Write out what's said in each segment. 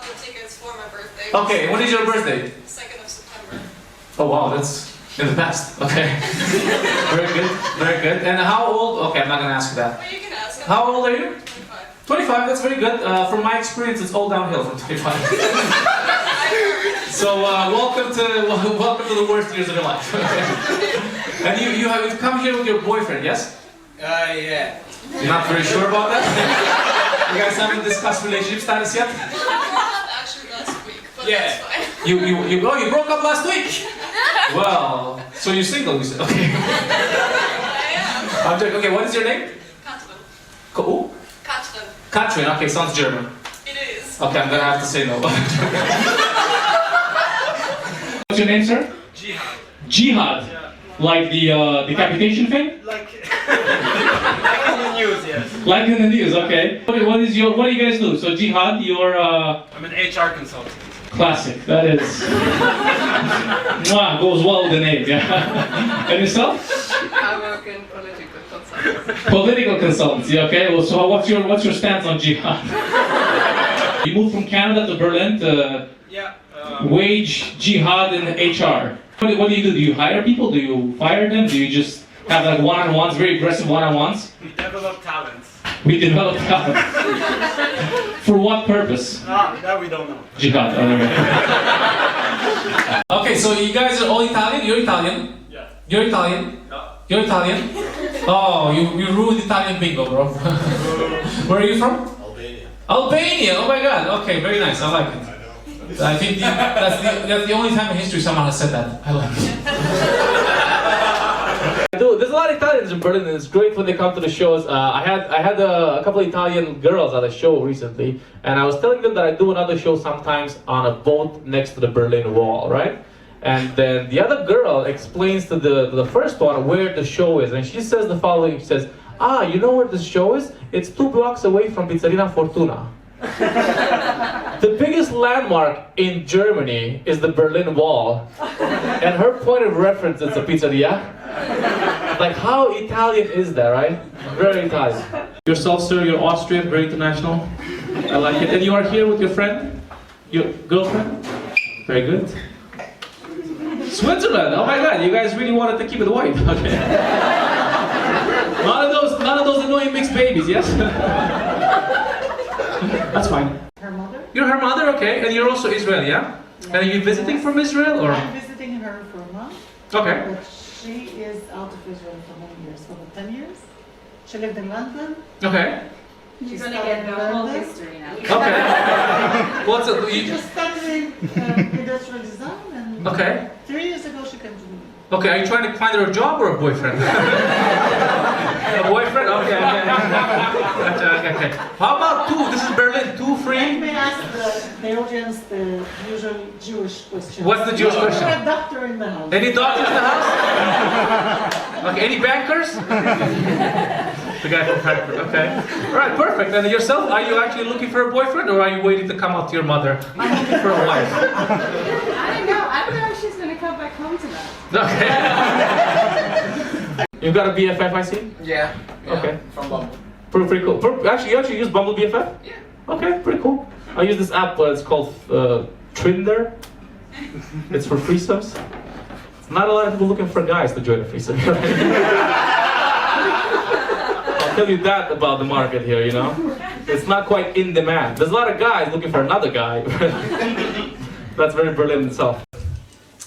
the tickets for my birthday. Okay, when is your birthday? 2nd of September. Oh wow, that's in the past. Okay. Very good, very good. And how old? Okay, I'm not gonna ask you that. But you can ask. How old are you? 25. 25, that's very good. From my experience, it's all downhill from 25. So welcome to the worst years of your life. And you've come here with your boyfriend, yes? Yeah. You're not very sure about that? You guys haven't discussed relationship status yet? Actually last week, but Yeah. that's fine. You broke up last week? Well, so you're single, you said. Okay. I am. I'm joking. Okay, what is your name? Katrin. Who? Katrin. Katrin, okay, sounds German. It is. Okay, I'm gonna have to say no. What's your name, sir? Jihad. Jihad. Yeah. Like the decapitation thing? Like in the news, yes. Like in the news, okay. What do you guys do? So Jihad, you're I'm an HR consultant. classic. That is goes well with the name, yeah. And yourself? I work in political consultancy. Political consultancy, okay. Well, so what's your stance on Jihad? You moved from Canada to Berlin to wage Jihad in HR. What do? Do you hire people? Do you fire them? Do you just have like one-on-ones, very aggressive one-on-ones? We develop talents. We develop talent. For what purpose? That we don't know. Jihad. Okay, so you guys are all Italian? You're Italian? Yeah. You're Italian? No. You're Italian? Oh, you ruined Italian bingo, bro. Where are you from? Albania. Albania! Oh my god, okay, very nice, I like it. I think that's the only time in history someone has said that. I like it. Dude, there's a lot of Italians in Berlin, and it's great when they come to the shows. I had a couple of Italian girls at a show recently, and I was telling them that I do another show sometimes on a boat next to the Berlin Wall, right? And then the other girl explains to the first one where the show is, and she says the following. She says, you know where the show is? It's 2 blocks away from Pizzerina Fortuna. The biggest landmark in Germany is the Berlin Wall, and her point of reference is a pizzeria. Like, how Italian is that, right? Very Italian. Yourself, sir, you're Austrian, very international. I like it. And you are here with your friend? Your girlfriend? Very good. Switzerland! Oh my god, you guys really wanted to keep it white. Okay. None of those annoying mixed babies, yes? That's fine. Her mother? You're her mother, okay, and you're also Israeli, yeah? And are you visiting from Israel, or? I'm visiting her for a month. Okay. But she is out of Israel for many years, for about 10 years. She lived in London. You're She going to studied get in the whole London. history now. Okay. What's it? She just studied industrial design, and Okay. 3 years ago she came to me. Okay, are you trying to find her a job or a boyfriend? A boyfriend? Okay. Okay. How about two? This is Berlin. 2 free? Let me ask the audience the usual Jewish question. What's the Jewish question? Is there a doctor in the house? Any doctors in the house? Okay, any bankers? The guy from Frankfurt, okay. Alright, perfect. And yourself, are you actually looking for a boyfriend, or are you waiting to come out to your mother? I'm looking for a wife. I don't know if she's going to come back home to that. Okay. You've got a BFF, I see? Yeah. Okay. From Bumble. Pretty cool. Actually, you use Bumble BFF? Yeah. Okay, pretty cool. I use this app, it's called Trinder. It's for threesomes. Not a lot of people looking for guys to join a threesome. I'll tell you that about the market here, you know? It's not quite in demand. There's a lot of guys looking for another guy. That's very Berlin itself.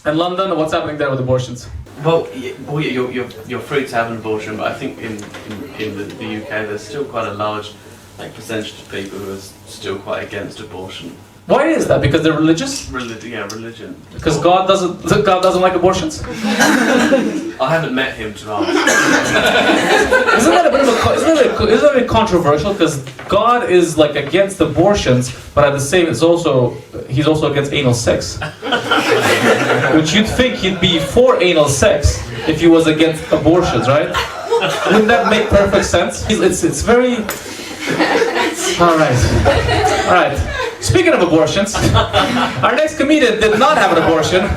And London, what's happening there with abortions? Well, you're free to have an abortion, but I think in the UK there's still quite a large percentage of people who are still quite against abortion. Why is that? Because they're religious? Religion. Because God doesn't like abortions? I haven't met him to ask. Isn't that a bit controversial? Because God is like against abortions, but at the same, he's also against anal sex. Which you'd think he'd be for anal sex if he was against abortions, right? Wouldn't that make perfect sense? It's very. All right. Speaking of abortions, our next comedian did not have an abortion.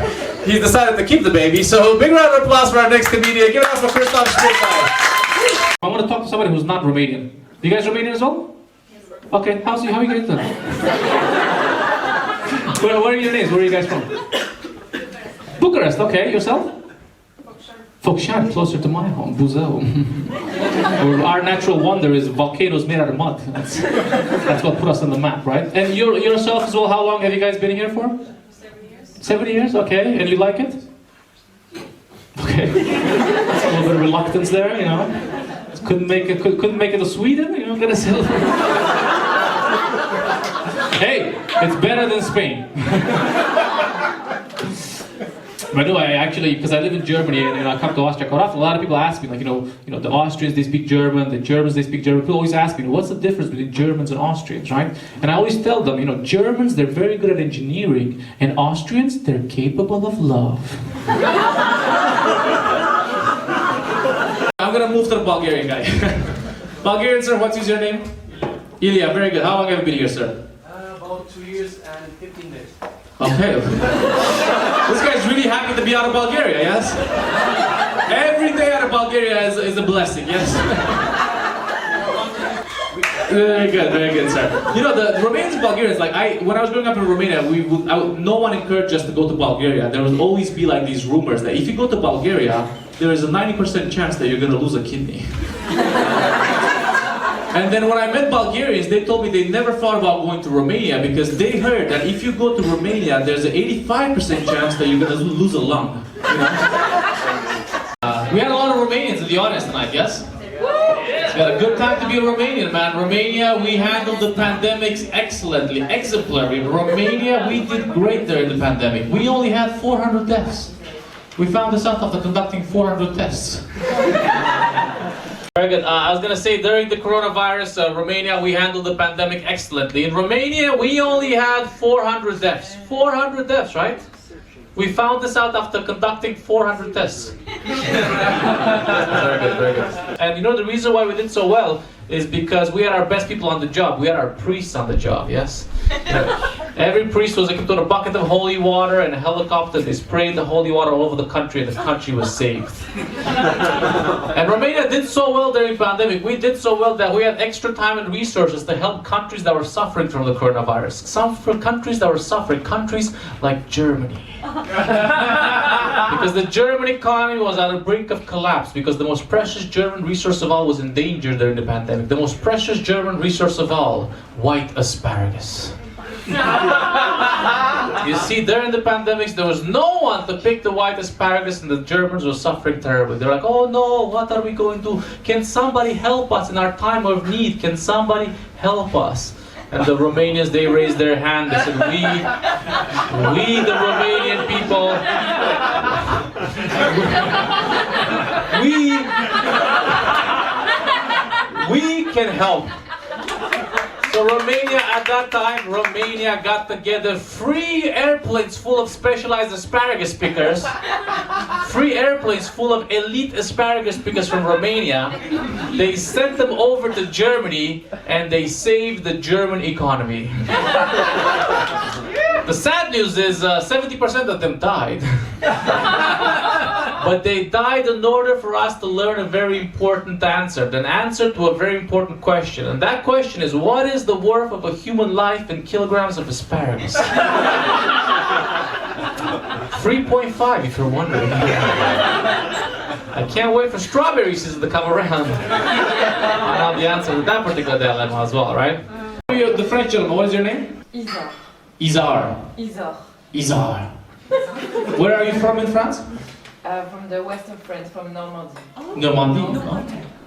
He decided to keep the baby. So big round of applause for our next comedian. Give it up for Christoph Spitfire. I want to talk to somebody who's not Romanian. You guys Romanian as well? Okay. How are you guys doing? Where are your names? Where are you guys from? Bucharest, okay. Yourself? Focșani, closer to my home, Buzău. Our natural wonder is volcanoes made out of mud. That's what put us on the map, right? And yourself as well, how long have you guys been here for? 7 years. 7 years, okay. And you like it? Okay. A little bit of reluctance there, you know. Couldn't make it to Sweden, you know, gonna sell. Hey, it's better than Spain. But no, I actually, because I live in Germany and I come to Austria quite often, a lot of people ask me, like, you know, the Austrians, they speak German, the Germans, they speak German. People always ask me, what's the difference between Germans and Austrians, right? And I always tell them, you know, Germans, they're very good at engineering, and Austrians, they're capable of love. I'm gonna move to the Bulgarian guy. Bulgarian, sir, what's your name? Ilya, very good. How long have you been here, sir? About 2 years and 15 days. Okay. This guy's really happy to be out of Bulgaria, yes? Every day out of Bulgaria is a blessing, yes? Very good, sir. You know, the Romanians and Bulgarians, like, when I was growing up in Romania, no one encouraged us to go to Bulgaria. There would always be like these rumors that if you go to Bulgaria, there is a 90% chance that you're gonna lose a kidney. And then when I met Bulgarians, they told me they never thought about going to Romania because they heard that if you go to Romania, there's an 85% chance that you're going to lose a lung. You know? We had a lot of Romanians in the audience tonight, yes? It's got a good time to be a Romanian, man. Romania, we handled the pandemics excellently, exemplary. Romania, we did great during the pandemic. We only had 400 deaths. We found this out after conducting 400 tests. Very good. I was going to say, during the coronavirus, Romania, we handled the pandemic excellently. In Romania, we only had 400 deaths. 400 deaths, right? We found this out after conducting 400 tests. Very good, very good. And you know the reason why we did so well is because we had our best people on the job. We had our priests on the job, yes? Every priest was equipped with a bucket of holy water and a helicopter. They sprayed the holy water all over the country and the country was saved. And Romania did so well during the pandemic. We did so well that we had extra time and resources to help countries that were suffering from the coronavirus. Some countries that were suffering, countries like Germany. Because the German economy was on the brink of collapse because the most precious German resource of all was in danger during the pandemic. The most precious German resource of all, white asparagus. You see, during the pandemics, there was no one to pick the white asparagus and the Germans were suffering terribly. They're like, oh no, what are we going to do? Can somebody help us in our time of need? Can somebody help us? And the Romanians, they raised their hand. They said, we the Romanian people, we can help. So Romania, at that time, Romania got together 3 airplanes full of specialized asparagus pickers. 3 airplanes full of elite asparagus pickers from Romania. They sent them over to Germany and they saved the German economy. The sad news is 70% of them died. But they died in order for us to learn a very important answer. An answer to a very important question. And that question is, what is the worth of a human life in kilograms of asparagus? 3.5, if you're wondering. I can't wait for strawberry season to come around. I'll have the answer to that particular dilemma as well, right? The French gentleman, what is your name? Isor. Izar. Isor. Izar. Where are you from in France? From the west of France, from Normandy. Normandy.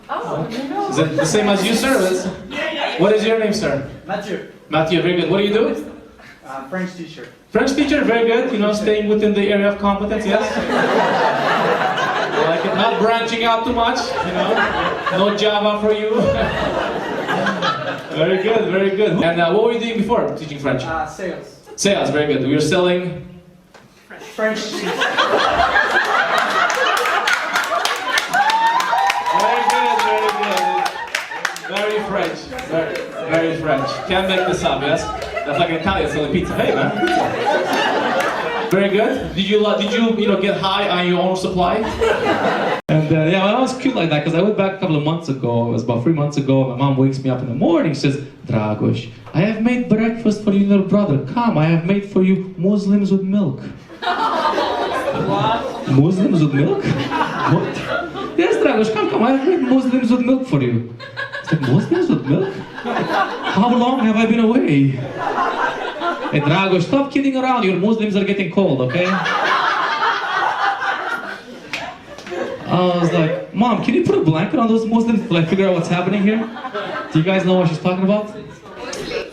Oh, you know. Is it the same as you, sir? What is your name, sir? Mathieu, Mathieu, very good. What do you do? French teacher. French teacher, very good. You know, staying within the area of competence, yes? Like it, not branching out too much, you know? No Java for you. Very good, very good. And what were you doing before teaching French? Sales. Sales, very good. We were selling... French. Very good, very good. Very French. Very French. Can't make this up, yes? That's like an Italian selling pizza. Hey, man, pizza. Very good. Did you get high on your own supply? And then, yeah, well, I was cute like that because I went back a couple of months ago. It was about 3 months ago. My mom wakes me up in the morning. She says, Dragos, I have made breakfast for you, little brother. Come, I have made for you Muslims with milk. What? Muslims with milk? What? Yes, Dragos, come, I have made Muslims with milk for you. I said, Muslims with milk? How long have I been away? Hey, Dragos, stop kidding around. Your Muslims are getting cold, okay? I was like, Mom, can you put a blanket on those Muslims to figure out what's happening here? Do you guys know what she's talking about?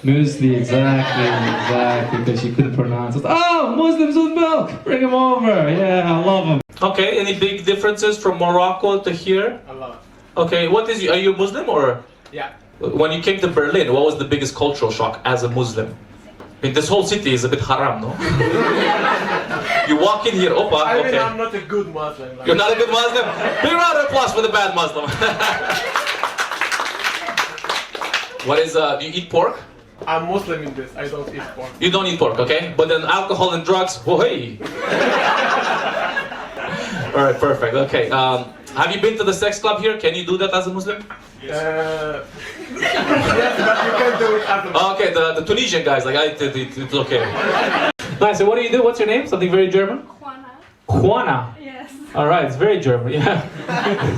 Muesli, exactly, because she couldn't pronounce it. Oh, Muslims with milk! Bring them over! Yeah, I love them. Okay, any big differences from Morocco to here? A lot. Okay, are you a Muslim or? Yeah. When you came to Berlin, what was the biggest cultural shock as a Muslim? I mean, this whole city is a bit haram, no? You walk in here, opa, I mean, okay. I'm not a good Muslim. Like, You're not a good Muslim? Big round of applause for the bad Muslim. What is, do you eat pork? I'm Muslim in this. I don't eat pork. You don't eat pork, okay? But then alcohol and drugs, whoa, hey! Alright, perfect, okay. Have you been to the sex club here? Can you do that as a Muslim? Yes, but you can do it as a Okay, the Tunisian guys, like, it's okay. Nice, so what do you do? What's your name? Something very German? Juana. Juana. Yes. Alright, it's very German, yeah.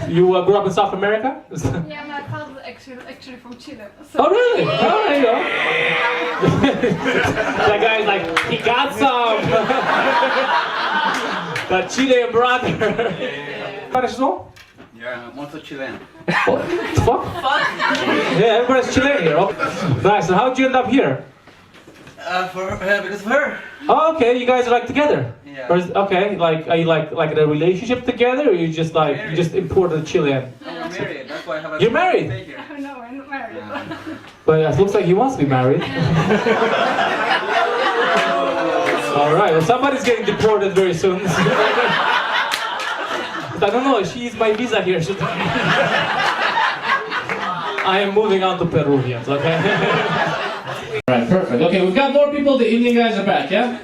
You grew up in South America? Yeah, my father actually from Chile. So Oh really? Oh, there you go. That guy's like, he got some. That Chilean brother. Spanish as well? Yeah, molto chileno. What the fuck? Yeah, everybody's Chilean here. Oh. Nice. So how'd you end up here? Because of her. Oh, okay. You guys are like together. Yeah. Or okay, like are you like in a relationship together, or you just like you just imported a Chilean? No, we're married. That's why I have a. You're married? Stay here. Oh, no, I'm not married. But it looks like he wants to be married. All right. Well, somebody's getting deported very soon. I don't know, she needs my visa here. I am moving on to Peruvians, okay? Alright, perfect. Okay, we've got more people. The Indian guys are back, yeah?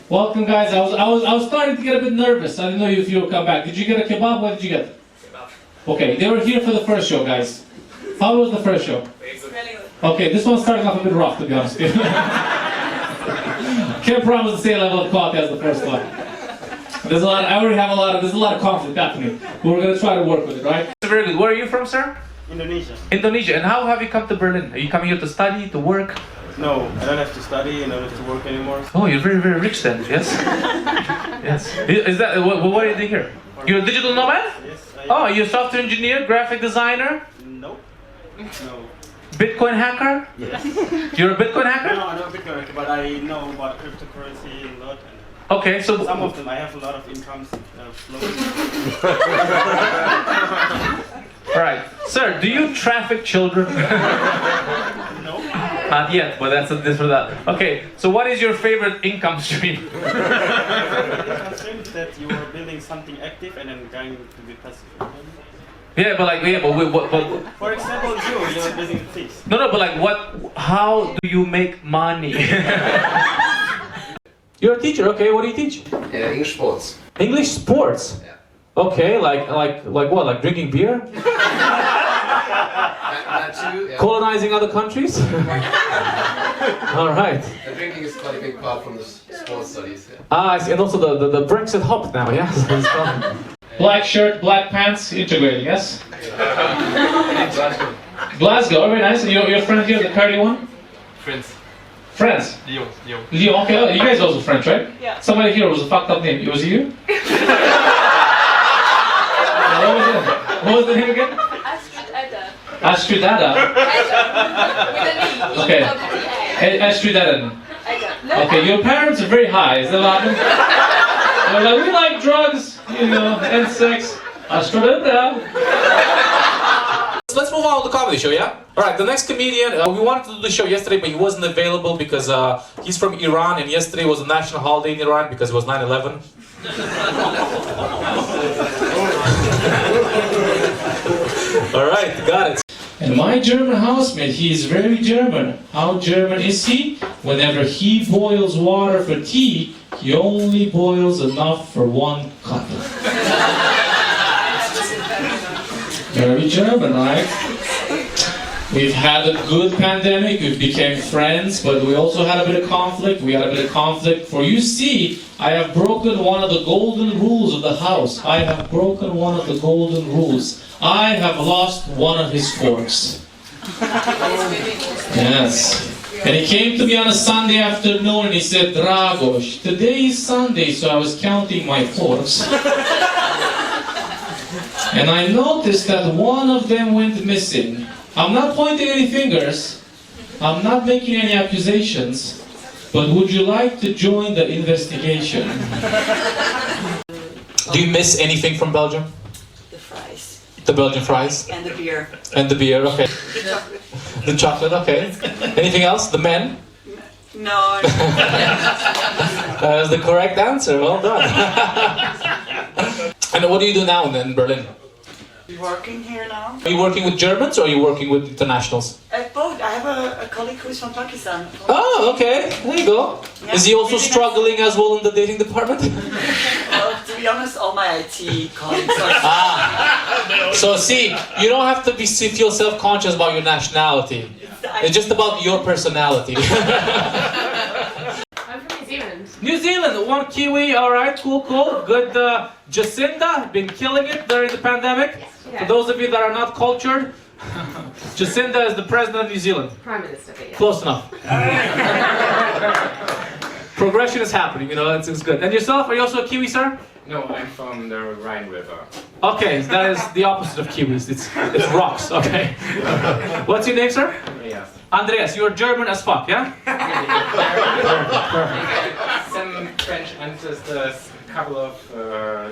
Welcome, guys. I was starting to get a bit nervous. I didn't know if you would come back. Did you get a kebab? What did you get? Kebab. Okay, they were here for the first show, guys. How was the first show? Really good. Okay, this one's starting off a bit rough, to be honest with you. Can't promise the same level of quality as the first one. There's a lot of conflict happening. But we're gonna try to work with it, right? Very good. Where are you from, sir? Indonesia. Indonesia. And how have you come to Berlin? Are you coming here to study, to work? No, I don't have to study and I don't have to work anymore. Oh, you're very, very rich then, yes? Yes. Is that, what are you doing here? You're a digital nomad? Yes, I Oh, you're a software engineer, graphic designer, Nope. No. Bitcoin hacker? Yes. You're a Bitcoin hacker? No, I'm not Bitcoin, but I know about cryptocurrency a lot. Okay, so... Some of them, I have a lot of incomes flowing. Alright. Sir, do you traffic children? No. Not yet, but that's this or that. Okay, so what is your favorite income stream? Income stream is that you are building something active and then going to be passive. Yeah, but For example, you're building things. No, but like how do you make money? You're a teacher, okay, what do you teach? English sports. English sports? Yeah. Okay, like what, like drinking beer? That too, yeah. Colonizing other countries? Alright. Drinking is quite a big part from the sports studies. Yeah. Ah, I see, and also the Brexit hop now, yeah? Black shirt, black pants, integrating, yes? Glasgow. Glasgow, very nice. And your friend here, the curly one? Friends. France? Lyon. Lyon, okay. You guys also French, right? Yeah. Somebody here was a fucked up name. Was it you? What was the name again? Astrid Edda. Astrid Ada. With an E. Okay. Edda. Astrid Ada. Edda. Okay, your parents are very high. Is that what happened? They're like, we like drugs, you know, and sex. Astrid Ada. Let's move on with the comedy show, yeah? Alright, the next comedian, we wanted to do the show yesterday, but he wasn't available because he's from Iran, and yesterday was a national holiday in Iran because it was 9/11. Alright, got it. And my German housemate, he is very German. How German is he? Whenever he boils water for tea, he only boils enough for one cup. Very German, right? We've had a good pandemic, we became friends, but we also had a bit of conflict. We had a bit of conflict. For you see, I have broken one of the golden rules of the house. I have broken one of the golden rules. I have lost one of his forks. Yes. And he came to me on a Sunday afternoon and he said, Dragos, today is Sunday, so I was counting my forks. And I noticed that one of them went missing. I'm not pointing any fingers. I'm not making any accusations. But would you like to join the investigation? Do you miss anything from Belgium? The fries. The Belgian fries? And the beer. And the beer, okay. The chocolate. The chocolate, okay. Anything else? The men? No. That is the correct answer, well done. And what do you do now in Berlin? Working here now. Are you working with Germans or are you working with internationals? Both. I have a colleague who is from Pakistan. Oh, okay. There you go. Yeah, Is he also really struggling as well in the dating department? Well, to be honest, all my IT colleagues are... So see, you don't have to feel self-conscious about your nationality. It's just about your personality. I'm from New Zealand. New Zealand, one Kiwi, alright, cool. Good, Jacinda, been killing it during the pandemic. For those of you that are not cultured, Jacinda is the president of New Zealand. Prime Minister, but yeah. Close enough. Progression is happening, you know, it's good. And yourself, are you also a Kiwi, sir? No, I'm from the Rhine River. Okay, that is the opposite of Kiwis, it's rocks, okay. What's your name, sir? Yes. Andreas, you're German as fuck, yeah? Some French ancestors, a couple of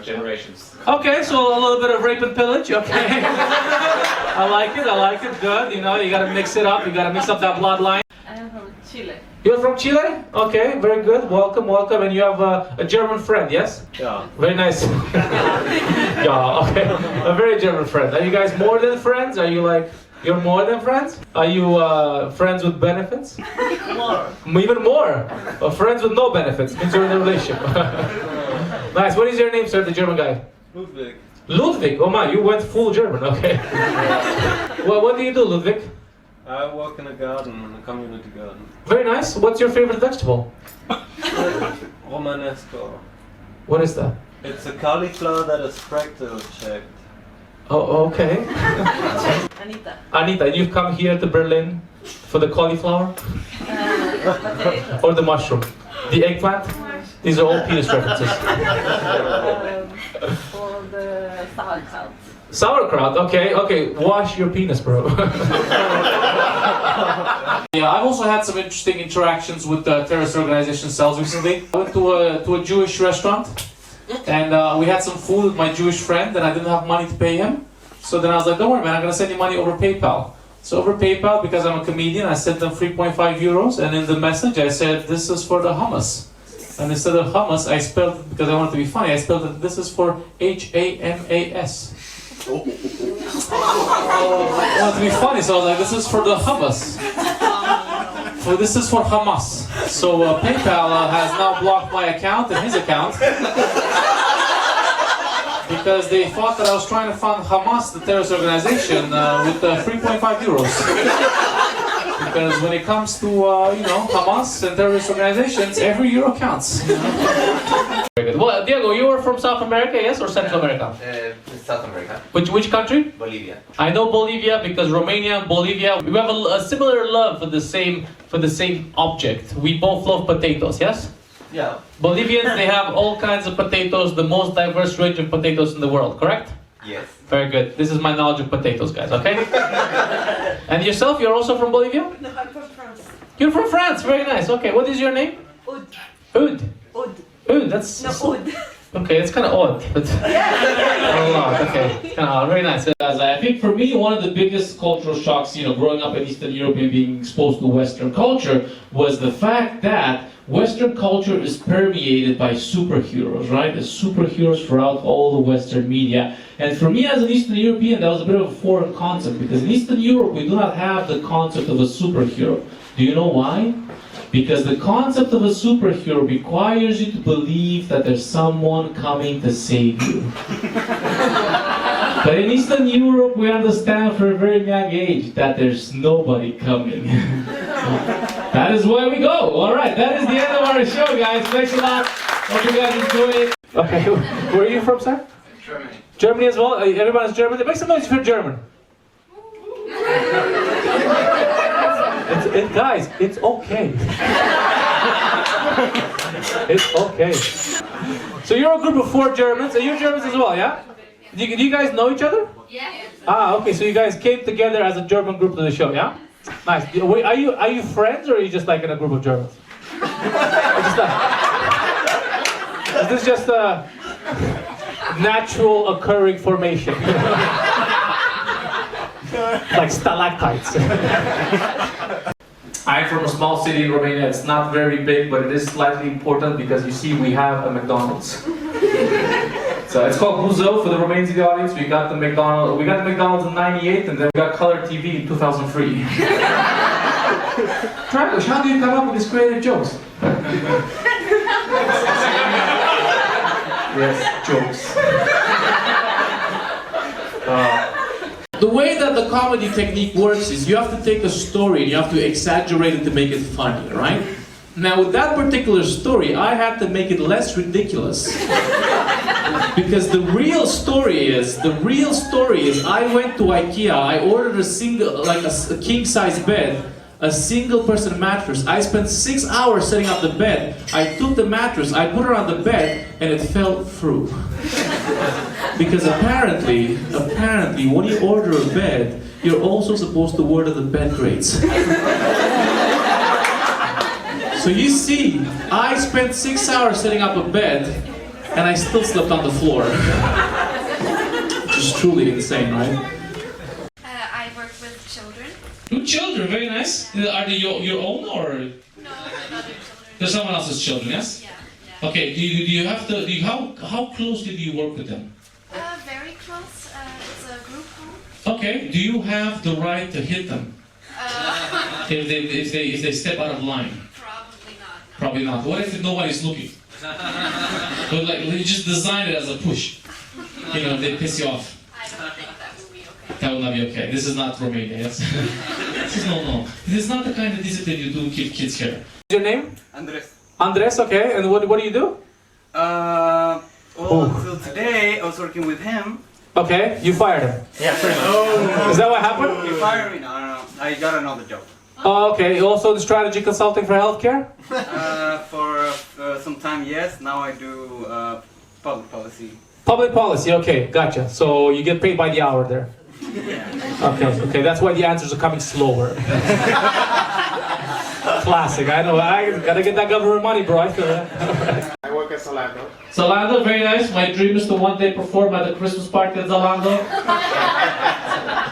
generations. Okay, so a little bit of rape and pillage, okay. I like it, good. You know, you gotta mix it up, you gotta mix up that bloodline. I am from Chile. You're from Chile? Okay, very good. Welcome. And you have a German friend, yes? Yeah. Very nice. Yeah, okay. A very German friend. Are you guys more than friends? Are you like, you're more than friends? Are you friends with benefits? More. Even more. Friends with no benefits. Means you're in a relationship. Nice. What is your name, sir, the German guy? Ludwig. Ludwig. Oh my, you went full German. Okay. Well, what do you do, Ludwig? I work in a garden, in a community garden. Very nice. What's your favorite vegetable? Romanesco. What is that? It's a cauliflower that is fractal shaped. Oh, okay. Anita, you've come here to Berlin for the cauliflower? Or the mushroom? The eggplant? These are all penis references. For the sauerkraut. Sauerkraut, okay. Wash your penis, bro. Yeah, I've also had some interesting interactions with terrorist organization cells recently. I went to a Jewish restaurant, and we had some food with my Jewish friend, and I didn't have money to pay him. So then I was like, don't worry, man, I'm gonna send you money over PayPal. So over PayPal, because I'm a comedian, I sent them 3.5 euros, and in the message I said, this is for the hummus. And instead of hummus, I spelled it, because I wanted to be funny, I spelled it, this is for H-A-M-A-S. I wanted to be funny, so I was like, this is for the hummus. This is for Hamas. So PayPal has now blocked my account and his account. Because they thought that I was trying to fund Hamas, the terrorist organization, with 3.5 euros. Because when it comes to, Hamas and terrorist organizations, every euro counts. You know? Very good. Well, Diego, you were from South America, yes, or Central America? South America. Which country? Bolivia. I know Bolivia because Romania and Bolivia, we have a similar love for the same object. We both love potatoes, yes? Yeah. Bolivians, they have all kinds of potatoes, the most diverse range of potatoes in the world, correct? Yes. Very good. This is my knowledge of potatoes, guys, okay? And yourself, you're also from Bolivia? No, I'm from France. You're from France, very nice. Okay, what is your name? Oud. Oud. Oud. Oud, that's... No, Oud. Okay, it's kind of odd, but... Okay, it's kind of odd, very nice. I think for me, one of the biggest cultural shocks, growing up in Eastern Europe and being exposed to Western culture was the fact that Western culture is permeated by superheroes, right? There's superheroes throughout all the Western media. And for me as an Eastern European, that was a bit of a foreign concept, because in Eastern Europe, we do not have the concept of a superhero. Do you know why? Because the concept of a superhero requires you to believe that there's someone coming to save you. But in Eastern Europe, we understand from a very young age that there's nobody coming. That is why we go. All right, that is the end of our show, guys. Thanks a lot. Hope you guys enjoy it. Okay, where are you from, sir? Germany. Germany as well? Everybody's German? Make some noise if you're German. Guys, it's okay. It's okay. So you're a group of 4 Germans, and you're Germans as well, yeah? Do you guys know each other? Yeah. Ah, okay, so you guys came together as a German group to the show, yeah? Nice. Wait, are you friends, or are you just like in a group of Germans? Is this just a natural occurring formation? Like stalactites. I'm from a small city in Romania. It's not very big, but it is slightly important because you see we have a McDonald's. So it's called Buzău for the Romanians in the audience. We got the McDonald's in '98, and then we got color TV in 2003. Dragos, how do you come up with these creative jokes? Yes, jokes. The way that the comedy technique works is you have to take a story and you have to exaggerate it to make it funny, right? Now with that particular story, I had to make it less ridiculous. Because the real story is I went to IKEA, I ordered a king-size bed, a single-person mattress. I spent 6 hours setting up the bed. I took the mattress, I put it on the bed, and it fell through. Because apparently, when you order a bed, you're also supposed to order the bed grades. So you see, I spent 6 hours setting up a bed, and I still slept on the floor. Which is truly insane, right? I work with children. With children, very nice. Are they your own, or? No, with other children. They're someone else's children, yes? Yeah. Okay, how closely do you work with them? Very close. It's a group home. Okay, do you have the right to hit them? If they step out of line? Probably not. No. Probably not. What if nobody's looking? But like, you just design it as a push. You know, they piss you off. I don't think that would be okay. That will not be okay. This is not Romania, yes? This is no. This is not the kind of discipline you do with kids here. What's your name? Andres. Andres, okay. And what do you do? Well, so today I was working with him. Okay, you fired him. Yeah, pretty much. Is that what happened? He fired me? No. I got another job. Oh, okay. Also, the strategy consulting for healthcare? For some time, yes. Now I do public policy. Public policy, okay, gotcha. So you get paid by the hour there. Okay, that's why the answers are coming slower. Classic, I know, I gotta get that government money, bro, I feel that. I work at Zalando. Zalando, very nice. My dream is to one day perform at the Christmas party at Zalando.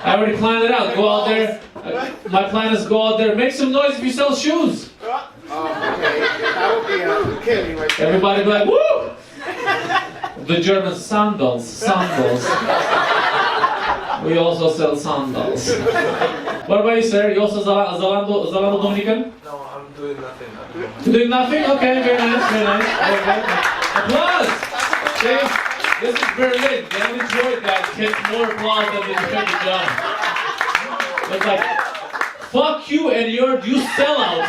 I already planned it out, go out there. My plan is go out there, make some noise if you sell shoes. Oh, okay. That would be killing right there. Everybody be like, woo! The German sandals. We also sell sandals. What about you, sir? You also Zalando Dominican? No, I'm doing nothing. You're doing nothing? Okay, very nice. Okay. Applause! See? This is Berlin. The only Detroit guys get more applause than the Detroit job. It's like, fuck you and you sell out.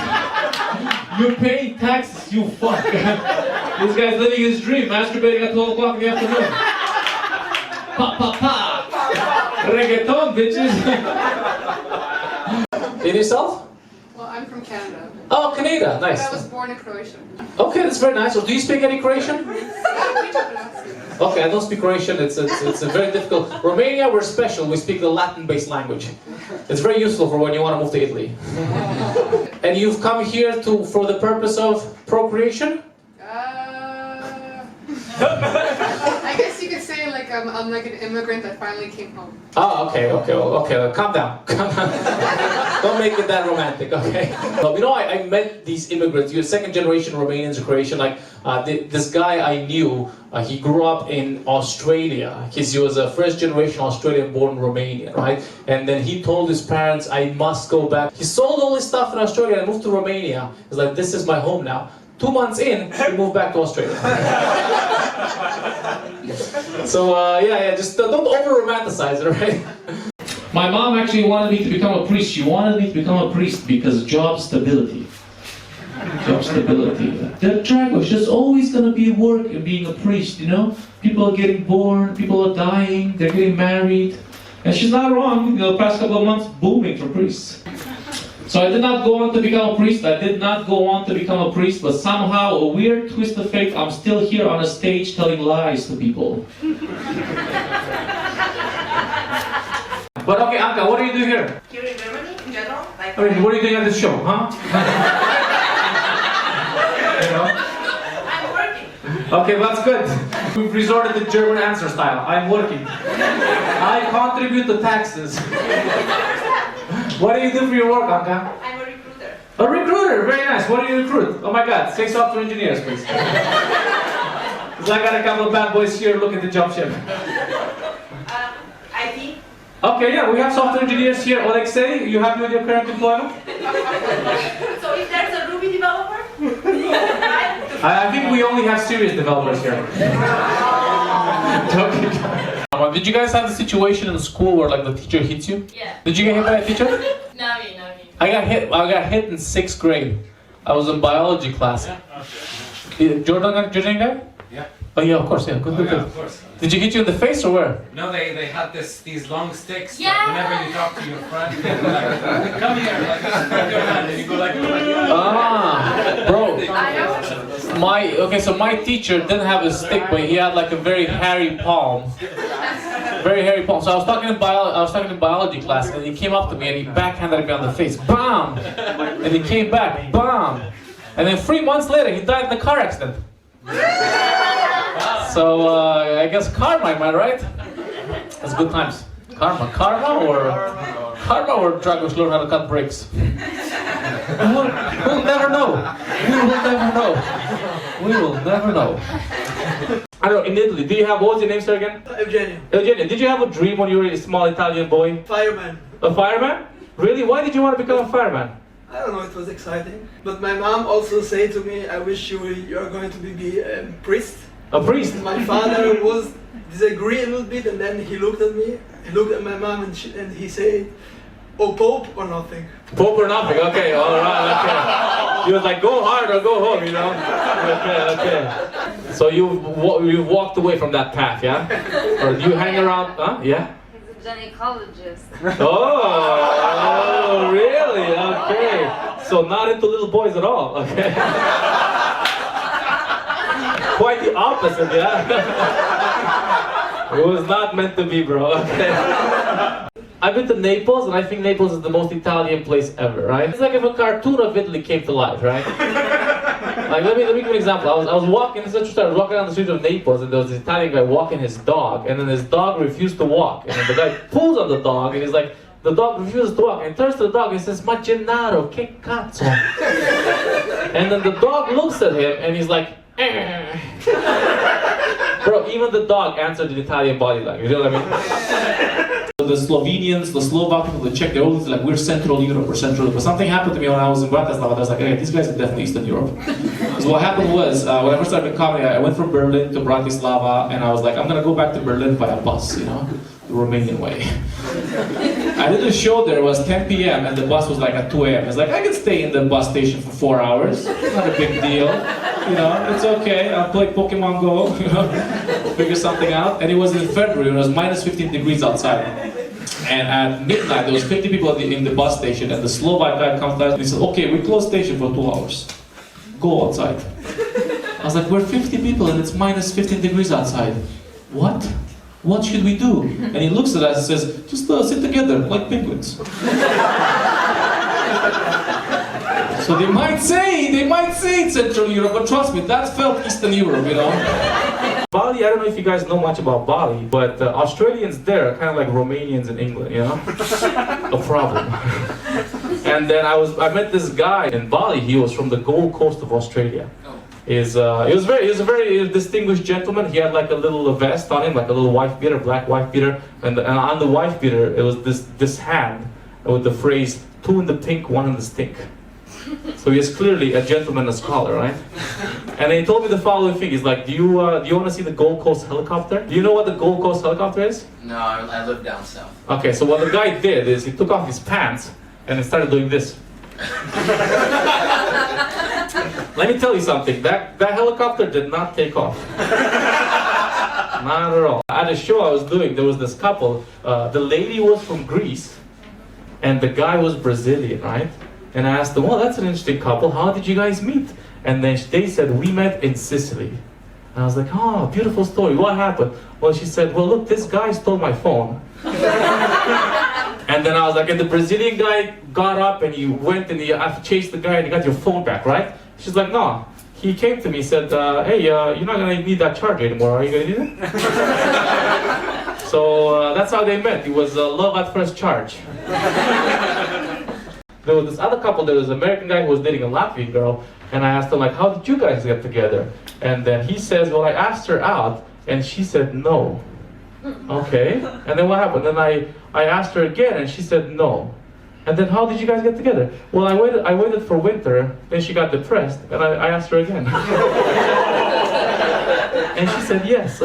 You're paying taxes, you fuck. This guy's living his dream, masturbating at 12 o'clock in the afternoon. Pa. Reggaeton, bitches. And yourself? Well, I'm from Canada. Oh, Canada, nice. But I was born in Croatia. Okay, that's very nice. So, do you speak any Croatian? Okay, I don't speak Croatian. It's a very difficult. Romania, we're special. We speak the Latin-based language. It's very useful for when you want to move to Italy. And you've come here for the purpose of procreation? I guess you could say like I'm like an immigrant that finally came home. Oh, okay. Calm down. Don't make it that romantic, okay? Well, you know, I met these immigrants. You're second-generation Romanians or Croatian. Like this guy I knew, he grew up in Australia. He was a first-generation Australian born in Romania, right? And then he told his parents, "I must go back." He sold all his stuff in Australia and moved to Romania. He's like, "This is my home now." 2 months in, he moved back to Australia. So yeah, just don't over-romanticize it, right? My mom actually wanted me to become a priest. She wanted me to become a priest because job stability. Job stability. The Dragos, there's always gonna be work in being a priest, you know? People are getting born, people are dying, they're getting married. And she's not wrong, the past couple of months, booming for priests. So I did not go on to become a priest, but somehow, a weird twist of fate, I'm still here on a stage telling lies to people. But okay, Anka, what do you do here? Here in Germany, in general, like. What are you doing at this show, huh? You know? I'm working. Okay, that's good. We've resorted to German answer style. I'm working. I contribute to taxes. What do you do for your work, Anka? I'm a recruiter. A recruiter, very nice. What do you recruit? Oh my God, say software engineers, please. Because I got a couple of bad boys here looking to jump ship. IT. Okay, yeah, we have software engineers here. Alexei, you happy with your current employment? So if there's a Ruby developer, I think we only have serious developers here. Joking. Did you guys have the situation in school where like the teacher hits you? Yeah. Did you get hit by a teacher? No, me. I got hit in 6th grade. I was in biology class. Jordan guy? Yeah. Oh yeah, of course, yeah. Good. Of course. Did you hit you in the face or where? No, they had these long sticks. Yeah. But whenever you talk to your friend, they go like, come here, like, spread your hand, and you go like, bro. I know. So my teacher didn't have a stick, but he had like a very hairy palm. Very hairy palm. So I was talking in biology class, and he came up to me and he backhanded me on the face. Bam! And he came back. Bam! And then 3 months later, he died in a car accident. So I guess karma, am I right? That's good times. Karma or Dragos learn how to cut brakes. We'll never know. We will never know. I don't know, in Italy, what was your name, sir, again? Eugenio, did you have a dream when you were a small Italian boy? Fireman. A fireman? Really? Why did you want to become a fireman? I don't know, it was exciting. But my mom also said to me, I wish you are going to be a priest. A priest? My father was disagree a little bit, and then he looked at me, he looked at my mom, and he said, oh, Pope or nothing. Pope or nothing, okay, alright, okay. He was like, go hard or go home, you know? Okay. So you've walked away from that path, yeah? Or do you hang around, huh? Yeah? He's a gynecologist. Oh, really? Okay. So not into little boys at all, okay. Quite the opposite, yeah? It was not meant to be, bro, okay. I've been to Naples, and I think Naples is the most Italian place ever, right? It's like if a cartoon of Italy came to life, right? Like, let me give you an example. I was walking down the street of Naples, and there was this Italian guy walking his dog, and then his dog refused to walk. And then the guy pulls on the dog, and he's like, the dog refuses to walk, and he turns to the dog and says, "Ma Gennaro, che cazzo?" And then the dog looks at him, and he's like, Bro, even the dog answered in Italian body language, you know what I mean? The Slovenians, the Slovak people, the Czech, they're always like, we're Central Europe, But something happened to me when I was in Bratislava. I was like, hey, these guys are definitely Eastern Europe. So what happened was, when I first started comedy, I went from Berlin to Bratislava, and I was like, I'm gonna go back to Berlin by a bus, you know, the Romanian way. I did a show there, it was 10 p.m. and the bus was like at 2 a.m. It's like, I can stay in the bus station for 4 hours, not a big deal. You know, it's okay, I'll play Pokemon Go, you know, figure something out. And it was in February, it was minus 15 degrees outside. And at midnight, there was 50 people in the bus station, and the Slovak guy comes out and he said, okay, we close station for 2 hours. Go outside. I was like, we're 50 people and it's minus 15 degrees outside. What? What should we do? And he looks at us and says, just sit together, like penguins. So they might say it's Central Europe, but trust me, that felt Eastern Europe, you know? Bali, I don't know if you guys know much about Bali, but Australians there are kind of like Romanians in England, you know? A problem. And then I met this guy in Bali. He was from the Gold Coast of Australia. He was a very distinguished gentleman. He had like a little vest on him, like a little wife beater, black wife beater, and on the wife beater it was this hand with the phrase "2 in the pink, 1 in the stink." So he's clearly a gentleman, a scholar, right? And he told me the following thing. He's like, do you want to see the Gold Coast helicopter? Do you know what the Gold Coast helicopter is? No, I live down south. Okay, so what the guy did is he took off his pants and he started doing this. Let me tell you something, that helicopter did not take off. Not at all. At a show I was doing, there was this couple. The lady was from Greece and the guy was Brazilian, right? And I asked them, well, that's an interesting couple. How did you guys meet? And then they said, we met in Sicily. And I was like, oh, beautiful story. What happened? Well, she said, well, look, this guy stole my phone. And then I was like, and the Brazilian guy got up and you went and you chased the guy and you got your phone back, right? She's like, no. He came to me and said, hey, you're not going to need that charger anymore. Are you going to need it? So that's how they met. It was love at first charge. There was this other couple, there was an American guy who was dating a Latvian girl, and I asked him, like, how did you guys get together? And then he says, well, I asked her out, and she said no. Okay, and then what happened? Then I asked her again, and she said no. And then how did you guys get together? Well, I waited for winter, then she got depressed, and I asked her again. And she said yes.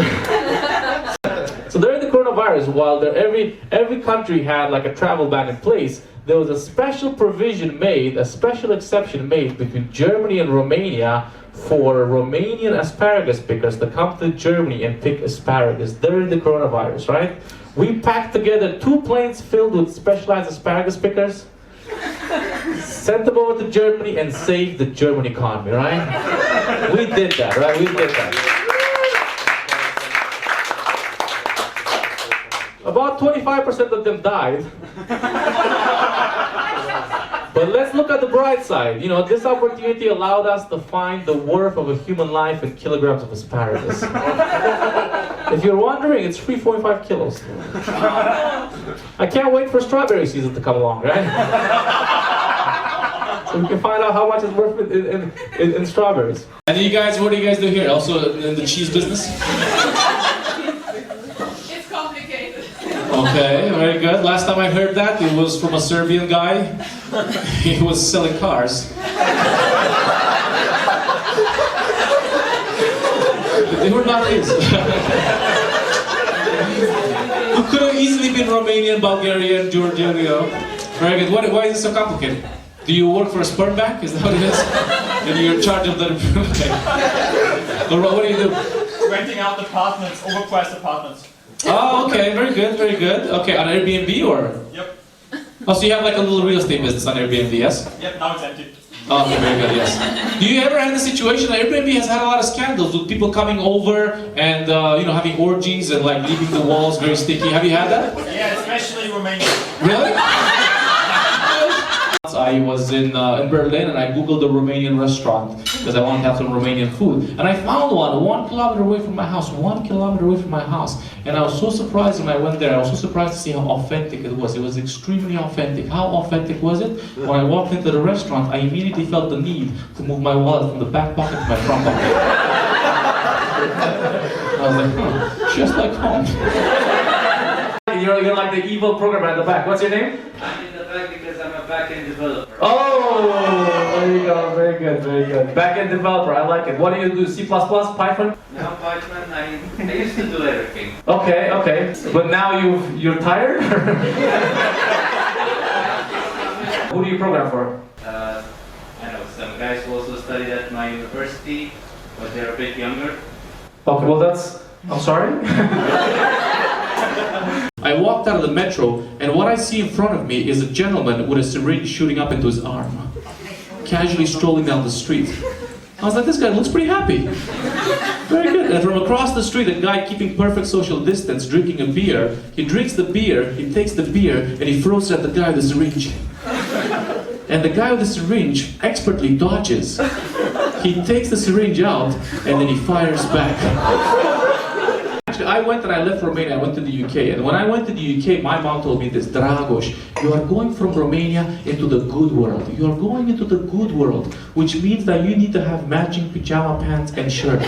So during the coronavirus, while every country had like a travel ban in place, there was a special provision made, a special exception made between Germany and Romania for Romanian asparagus pickers to come to Germany and pick asparagus during the coronavirus, right? We packed together 2 planes filled with specialized asparagus pickers, sent them over to Germany and saved the German economy, right? We did that, right? We did that. About 25% of them died. But let's look at the bright side. You know, this opportunity allowed us to find the worth of a human life in kilograms of asparagus. If you're wondering, it's 3.5 kilos. I can't wait for strawberry season to come along, right? So we can find out how much it's worth in strawberries. And you guys, what do you guys do here? Also in the cheese business? It's complicated. Okay, very good. Last time I heard that, it was from a Serbian guy. He was selling cars. They were not his. Who could have easily been Romanian, Bulgarian, Georgian, you know. Very good. Why is it so complicated? Do you work for a sperm bank? Is that what it is? And you're in charge of the... Okay. What do you do? Renting out apartments, overpriced apartments. Oh, okay, very good, very good. Okay, on Airbnb or? Yep. Oh, so you have like a little real estate business on Airbnb, yes? Yep, now it's empty. Oh, okay, very good, yes. Do you ever have the situation that Airbnb has had a lot of scandals with people coming over and, you know, having orgies and like leaving the walls very sticky? Have you had that? Yeah, especially Romania. Really? I was in Berlin and I googled a Romanian restaurant because I wanted to have some Romanian food. And I found one 1 kilometer away from my house, 1 kilometer away from my house. And I was so surprised when I went there. I was so surprised to see how authentic it was. It was extremely authentic. How authentic was it? When I walked into the restaurant, I immediately felt the need to move my wallet from the back pocket to my front pocket. I was like, just like home. You're like the evil programmer at the back. What's your name? I'm in the back because I'm a back-end developer. Oh, there you go. Very good, very good. Back-end developer, I like it. What do you do? C++, Python? No, Python. I used to do everything. Okay, okay. But now you're tired? Who do you program for? I know some guys who also studied at my university, but they're a bit younger. Okay, well that's... I'm sorry? I walked out of the metro, and what I see in front of me is a gentleman with a syringe shooting up into his arm, casually strolling down the street. I was like, this guy looks pretty happy. Very good. And from across the street, a guy keeping perfect social distance, drinking a beer. He drinks the beer, he takes the beer, and he throws it at the guy with the syringe. And the guy with the syringe expertly dodges. He takes the syringe out, and then he fires back. Actually, I went and I left Romania, I went to the UK, and when I went to the UK, my mom told me this, Dragos, you are going from Romania into the good world. You are going into the good world, which means that you need to have matching pajama pants and shirt.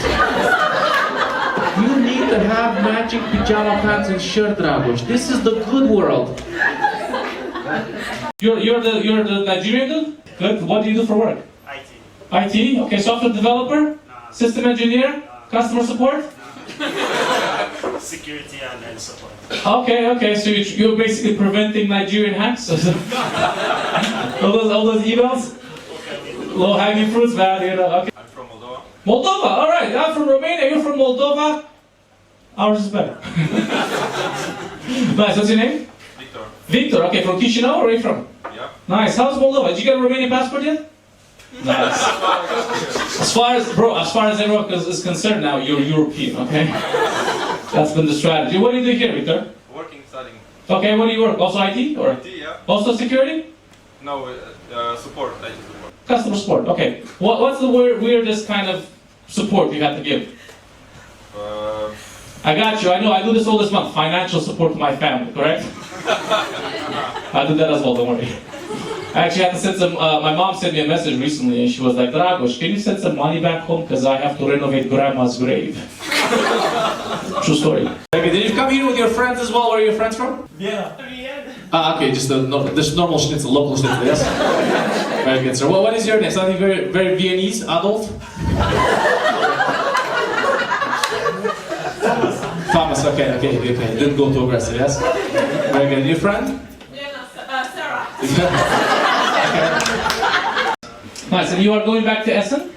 You need to have matching pajama pants and shirt, Dragos. This is the good world. You're the Nigerian dude? Good. What do you do for work? IT. IT? Okay, software developer? System engineer? Customer support? Security and support. Okay, so you're basically preventing Nigerian hacks? all those emails? Low-hanging fruits, man, you know, okay. I'm from Moldova. Moldova, alright, I'm from Romania, you're from Moldova. Ours is better. Nice, what's your name? Victor. Victor, okay, from Chisinau, where are you from? Yeah. Nice, how's Moldova? Did you get a Romanian passport yet? Nice. As far as everyone is concerned now, you're European, okay? That's been the strategy. What do you do here, Victor? Working, studying. Okay, what do you work? Also IT? Or? IT, yeah. Also security? No, support. IT support. Customer support, okay. What's the weirdest kind of support you had to give? I got you, I know, I do this all this month. Financial support to my family, correct? I do that as well, don't worry. I actually had to send some, my mom sent me a message recently and she was like, Dragos, can you send some money back home because I have to renovate grandma's grave? True story. Okay, did you come here with your friends as well? Where are your friends from? Yeah. Okay, just this normal schnitzel, local schnitzel, yes? Very good, sir. Well, what is your name? Something very, very Viennese, adult? Thomas, okay. Didn't go too aggressive, yes? Very good. Your friend? Sarah. Nice, and you are going back to Essen?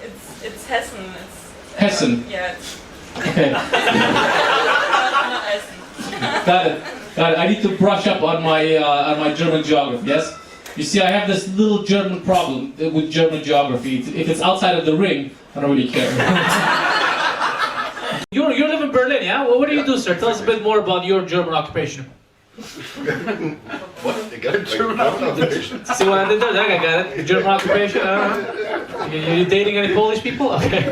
It's Hessen. Hessen? Yeah. Okay. Not Essen. Got it. I need to brush up on my German geography, yes? You see, I have this little German problem with German geography. If it's outside of the ring, I don't really care. You live in Berlin, yeah? Well, what do you do, sir? Tell us a bit more about your German occupation. What? You got a German occupation? See what I did there? I got it. German occupation, I don't know. You dating any Polish people? Okay.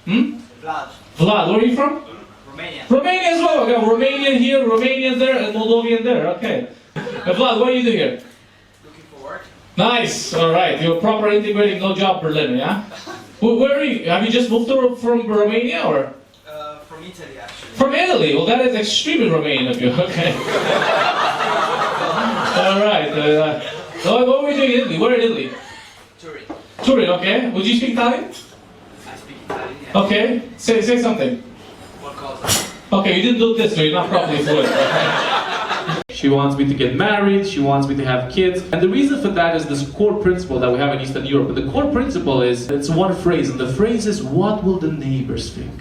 Vlad, where are you from? Romania. Romania as well. Okay, Romanian here, Romanian there, and Moldovan there. Okay. Vlad, what do you do here? Looking for work. Nice. All right. You're proper integrating, no job Berlin, yeah? Where are you? Have you just moved from Romania or? From Italy, actually. From Italy. Well, that is extremely Romanian of you. Okay. All right. What were you doing in Italy? Where in Italy? Turin. Turin. Okay. Would you speak Italian? I speak Italian, yeah. Okay. Say something. What calls? Okay, you didn't do this, so you're not properly fluent. She wants me to get married, she wants me to have kids. And the reason for that is this core principle that we have in Eastern Europe. And the core principle is, it's one phrase, and the phrase is, what will the neighbors think?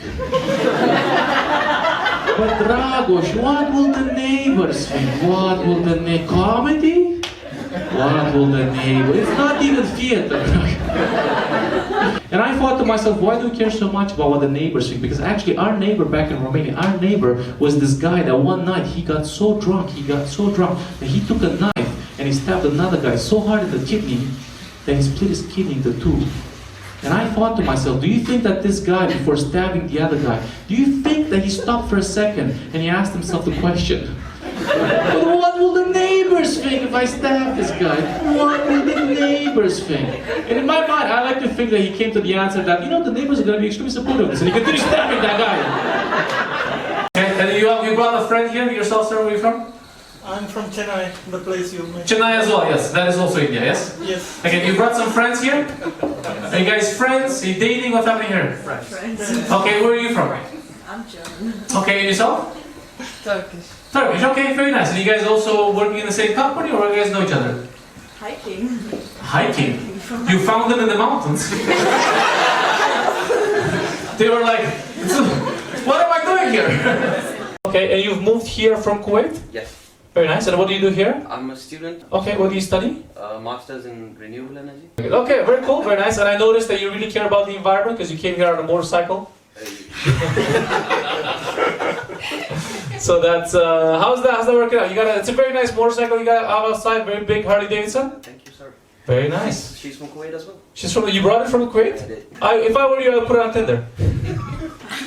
But Dragos, what will the neighbors think? What will the comedy? What will the neighbors? It's not even theater. And I thought to myself, why do we care so much about what the neighbors think? Because actually our neighbor back in Romania, our neighbor was this guy that one night he got so drunk that he took a knife and he stabbed another guy so hard in the kidney that he split his kidney into two. And I thought to myself, do you think that this guy, before stabbing the other guy, do you think that he stopped for a second and he asked himself the question, but what will the neighbors think if I stab this guy? What will the neighbors think? And in my mind, I like to think that he came to the answer that, you know, the neighbors are going to be extremely supportive of this, and he continues stabbing that guy. And you brought a friend here, yourself, sir, where are you from? I'm from Chennai, the place you mentioned. Chennai as well, yes. That is also India, yes? Yes. Okay, you brought some friends here? Are you guys friends? Are you dating? What's happening here? Friends. Okay, where are you from? I'm German. Okay, and yourself? Turkish. Turkish, okay, very nice. And you guys also working in the same company, or you guys know each other? Hiking. Hiking? You found them in the mountains? They were like, what am I doing here? Okay, and you've moved here from Kuwait? Yes. Very nice. And what do you do here? I'm a student. Okay, what do you study? Masters in renewable energy. Okay, very cool, very nice. And I noticed that you really care about the environment because you came here on a motorcycle. So that's how's that working out? It's a very nice motorcycle you got outside, very big Harley Davidson. Thank you, sir. Very nice. She's from Kuwait as well. She's from. You brought it from Kuwait? I did. If I were you, I'd put it on Tinder.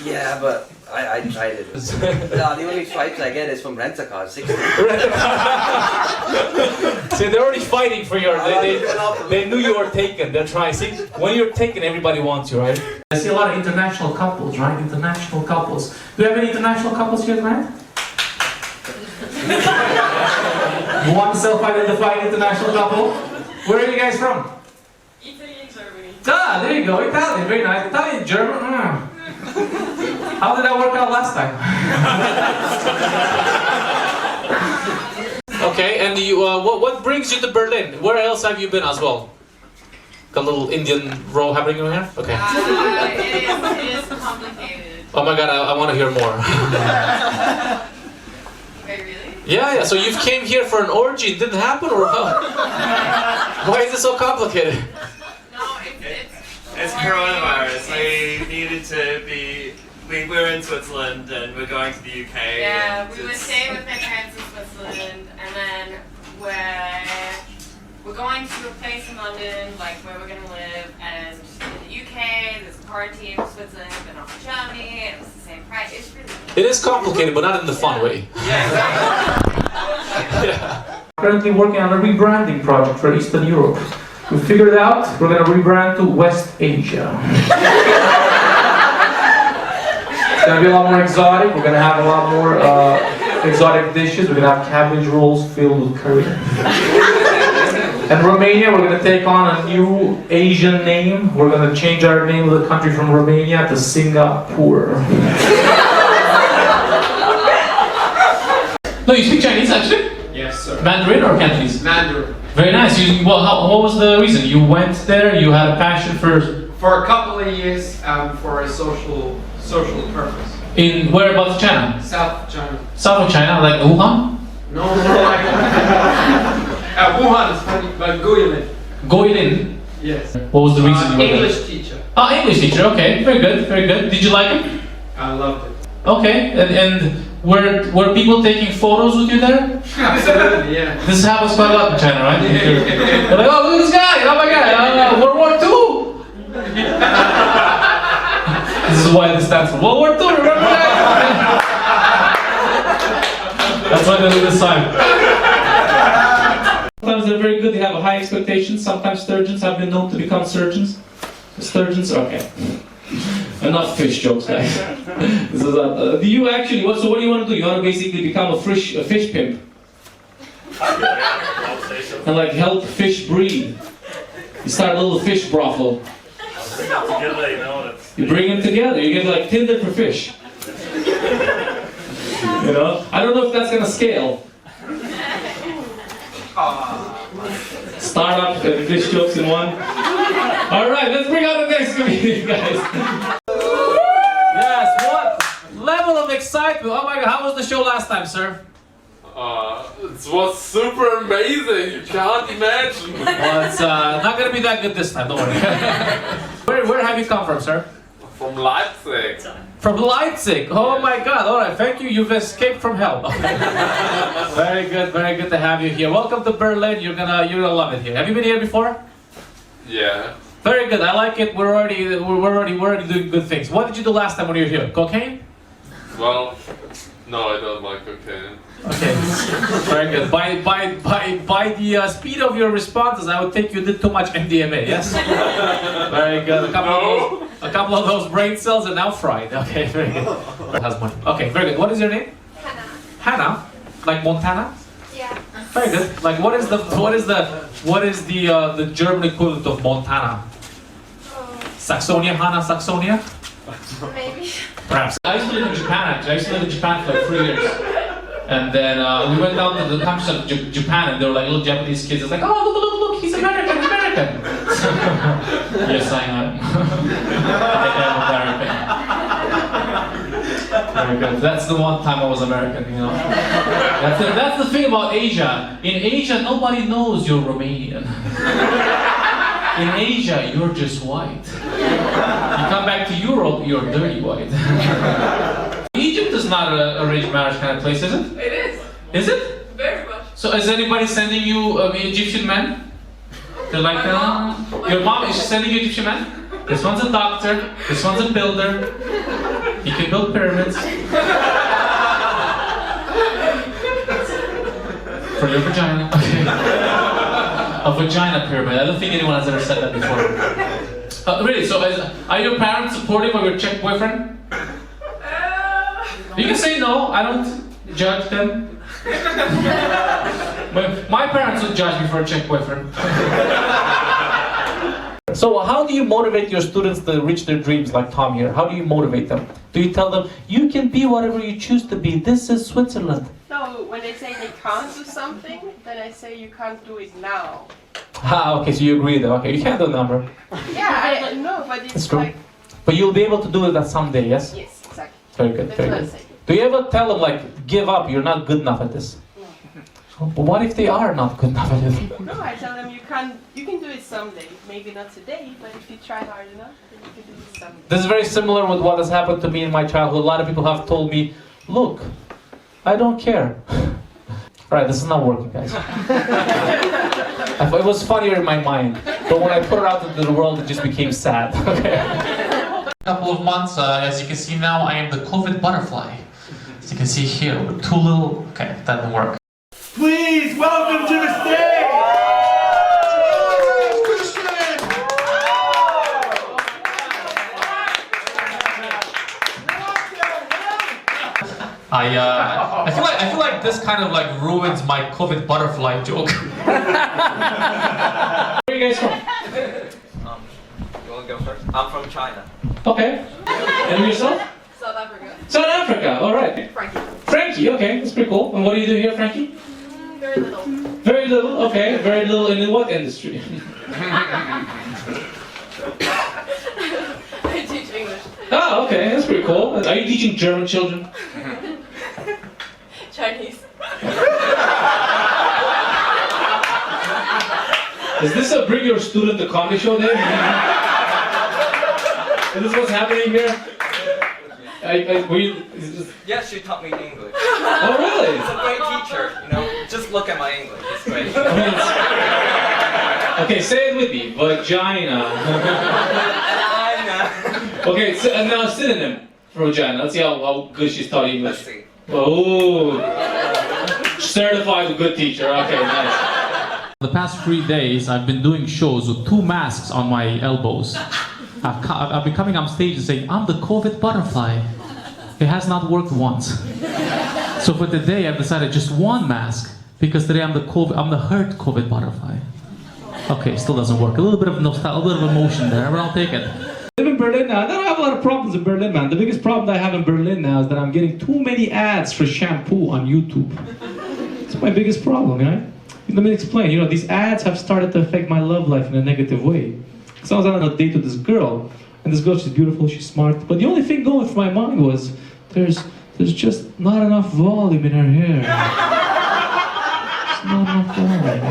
Yeah, but I tried it. The only swipes I get is from rent-a-car, 60. See, they're already fighting for your. They knew you were taken. They're trying. See, when you're taken, everybody wants you, right? I see a lot of international couples, right? International couples. Do you have any international couples here, Grant? One self-identified international couple. Where are you guys from? Italy and Germany. Ah, there you go. Italian, very nice. Italian, German. How did that work out last time? Okay, and you, what brings you to Berlin? Where else have you been as well? Got a little Indian roll happening over here? Okay. It is complicated. Oh my god, I want to hear more. Wait, really? Yeah, so you came here for an orgy, it didn't happen, or what? Why is it so complicated? No, it's coronavirus. We needed to be. We were in Switzerland and we're going to the UK. Yeah, we were staying with my parents in Switzerland, and then we're going to a place in London, like where we're gonna live, and in the UK there's quarantine for Switzerland, but not for Germany. It was the same price. It's really. It is complicated, but not in the fun way. Yeah. Currently working on a rebranding project for Eastern Europe. We figured out we're gonna rebrand to West Asia. It's gonna be a lot more exotic. We're gonna have a lot more exotic dishes. We're gonna have cabbage rolls filled with curry. And Romania, we're gonna take on a new Asian name. We're gonna change our name of the country from Romania to Singapore. No, you speak Chinese actually? Yes, sir. Mandarin or Cantonese? Mandarin. Very nice. What was the reason? You went there, you had a passion for... For a couple of years, for a social purpose. In whereabouts China? South China. South of China, like Wuhan? No, more like... Wuhan is funny, but Guilin. Guilin? Yes. What was the reason you were there? English teacher. Oh, English teacher, okay. Very good, very good. Did you like it? I loved it. Okay, and were people taking photos with you there? Absolutely, yeah. This happens quite a lot in China, right? They're like, oh, look at this guy! Oh my god! World War II! This is why this stands for World War II, remember that? That's why they do this sign. Sometimes they're very good, they have a high expectation. Sometimes sturgeons have been known to become surgeons. Sturgeons, okay. Enough fish jokes, guys. This is do you actually, so what do you want to do? You want to basically become a fish pimp? And like help fish breed. You start a little fish brothel. You bring them together, you get like Tinder for fish. You know? I don't know if that's gonna scale. Startup and fish jokes in one. Alright, let's bring out the next comedian, guys. Yes, what level of excitement? Oh my god, how was the show last time, sir? It was super amazing, you can't imagine. Well, it's not gonna be that good this time, don't worry. Where have you come from, sir? From Leipzig. From Leipzig? Oh my god, alright, thank you, you've escaped from hell. Very good to have you here. Welcome to Berlin, you're gonna love it here. Have you been here before? Yeah. Very good, I like it, we're already doing good things. What did you do last time when you were here? Cocaine? Well, no, I don't like cocaine. Okay, very good. By the speed of your responses, I would think you did too much MDMA, yes? Very good. A couple of those brain cells are now fried. Okay, very good. Has money. Okay, very good. What is your name? Hannah. Hannah? Like Montana? Yeah. Very good. Like what is the German equivalent of Montana? Saxonia, Hannah, Saxonia? Maybe. Perhaps. I used to live in Japan actually. I used to live in Japan for like 3 years. And then we went down to the countryside of Japan and there were like little Japanese kids. It's like, oh, look, he's American. Yes, I am. I am American. Very good. That's the one time I was American, you know. That's the thing about Asia. In Asia, nobody knows you're Romanian. In Asia, you're just white. You come back to Europe, you're dirty white. Egypt is not an arranged marriage kind of place, is it? It is. Is it? Very much. So is anybody sending you Egyptian men? They're like, your mom is sending you Egyptian men? This one's a doctor, this one's a builder. He can build pyramids. For your vagina. Okay. A vagina pyramid. I don't think anyone has ever said that before. Really, so are your parents supportive of your Czech boyfriend? You can say no, I don't judge them. My parents would judge me for a Czech boyfriend. So how do you motivate your students to reach their dreams like Tom here? How do you motivate them? Do you tell them, you can be whatever you choose to be, this is Switzerland? No, when they say they can't do something, then I say you can't do it now. Ah, okay, so you agree though. Okay, you can't do a number. Yeah, I know, but it's true. like... But you'll be able to do that someday, yes? Yes, exactly. Very good, That's very what I good. say. Do you ever tell them, like, give up, you're not good enough at this? But what if they are not good enough at it? No, I tell them you can do it someday. Maybe not today, but if you try hard enough, then you can do it someday. This is very similar with what has happened to me in my childhood. A lot of people have told me, look, I don't care. Alright, this is not working, guys. It was funnier in my mind, but when I put it out into the world, it just became sad. Okay. Couple of months, as you can see now, I am the COVID butterfly. As you can see here, with too little. Okay, that didn't work. Please welcome to the stage! I feel like this kind of like ruins my COVID butterfly joke. Where are you guys from? You want to go first? I'm from China. Okay. And yourself? South Africa. South Africa, alright. Frankie. Frankie, okay, that's pretty cool. And what do you do here, Frankie? Very little. Very little, okay. Very little in what industry? I teach English. Oh, okay, that's pretty cool. Are you teaching German children? Chinese. Is this a bring your student to comedy show day? Is this what's happening here? Yes, she taught me English. Oh, really? She's a great teacher, you know. Just look at my English, it's great. Okay, say it with me. Vagina. Okay, so, and now synonym for vagina. Let's see how good she's taught English. Let's see. Oh, certified good teacher. Okay, nice. The past 3 days, I've been doing shows with 2 masks on my elbows. I've been coming on stage and saying, I'm the COVID butterfly. It has not worked once. So for today, I've decided just 1 mask, because today I'm the hurt COVID butterfly. Okay, still doesn't work. A little bit of nostalgia, a little bit of emotion there, but I'll take it. I live in Berlin now. I don't have a lot of problems in Berlin, man. The biggest problem that I have in Berlin now is that I'm getting too many ads for shampoo on YouTube. It's my biggest problem, right? Let me explain. You know, these ads have started to affect my love life in a negative way. So I was on a date with this girl, and this girl, she's beautiful, she's smart, but the only thing going through my mind was, there's just not enough volume in her hair. There's not enough volume.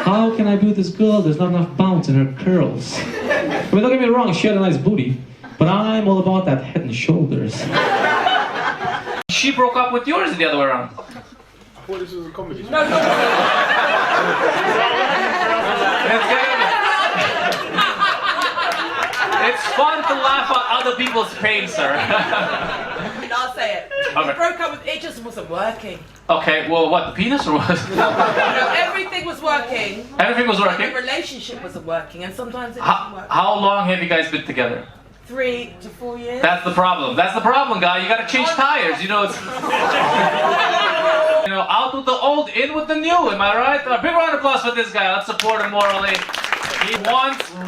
How can I be with this girl? There's not enough bounce in her curls. I mean, don't get me wrong, she had a nice booty, but I'm all about that head and shoulders. She broke up with yours the other way around. I thought this was a comedy show. No. It's fun to laugh at other people's pain, sir. I'll say it. Okay. It broke up with, it just wasn't working. Okay, well, what, the penis or what? No, everything was working. Everything was working? The relationship wasn't working, and sometimes it doesn't work. How long have you guys been together? 3 to 4 years. That's the problem. That's the problem, guy. You gotta change tires. You know, it's... You know, out with the old, in with the new. Am I right? A big round of applause for this guy. Let's support him morally.